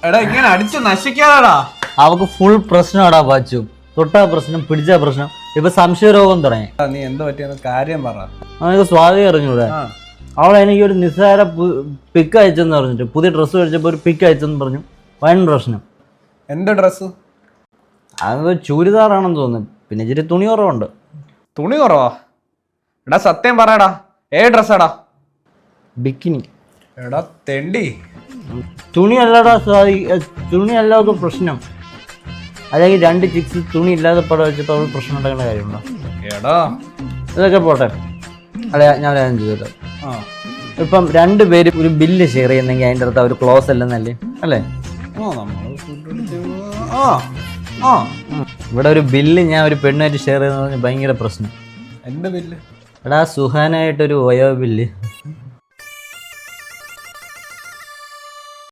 എടാ ഇങ്ങനെ അടിച്ചു നശിക്കാതാടാ. അവക്ക് ഫുൾ പ്രശ്നമാടാ പാച്ചു. തൊട്ടാ പ്രശ്നം, പിടിച്ചാ പ്രശ്നം, ഇപ്പൊ സംശയരോഗം തുടങ്ങി. നീ എന്ത് പറ്റിയെന്ന് കാര്യം പറ. അവനക്ക് സ്വാധീനം അറിഞ്ഞൂടെ. അവളെ എനിക്ക് ഒരു നിസ്സാര പിക്ക് അയച്ചെന്ന് പറഞ്ഞിട്ട്, പുതിയ ഡ്രസ്സ് മേടിച്ചപ്പോൾ ഒരു പിക്ക് അയച്ചെന്ന് പറഞ്ഞു. വൻ പ്രശ്നം. എന്ത് ഡ്രസ്സ്? അത് ചൂരിദാറാണെന്ന് തോന്നുന്നു. പിന്നെ ഇച്ചിരി തുണി കുറവുണ്ട്. തുണി കുറവാ? എടാ സത്യം പറയടാ, ഡ്രസ്സാടാ? ബിക്കിനി. എടാ തെണ്ടി, തുണി അല്ലടാ തുണി അല്ലാതെ പ്രശ്നം. അല്ലെങ്കിൽ 2 ചിക്സ് തുണി ഇല്ലാതെ പടം വെച്ചപ്പോൾ അവൾ പ്രശ്നം ഉണ്ടാക്കേണ്ട കാര്യമുണ്ടോ? എടാ ഇതൊക്കെ പോട്ടെ. അല്ലെ ഞാൻ ചെയ്തത്. ഇപ്പം 2 പേര് ഒരു ബില്ല് ഷെയർ ചെയ്യുന്നെങ്കിൽ അതിൻ്റെ അടുത്ത് അവർ ക്ലോസ് അല്ലെന്നല്ലേ അല്ലേ? ഇവിടെ ഒരു ബില്ല് ഞാൻ ഒരു പെണ്ണായിട്ട് ഷെയർ ചെയ്യുന്നത് ഭയങ്കര പ്രശ്നം. എന്റെ ബില്ല്? എടാ സുഹാനായിട്ടൊരു വയോ ബില്ല്.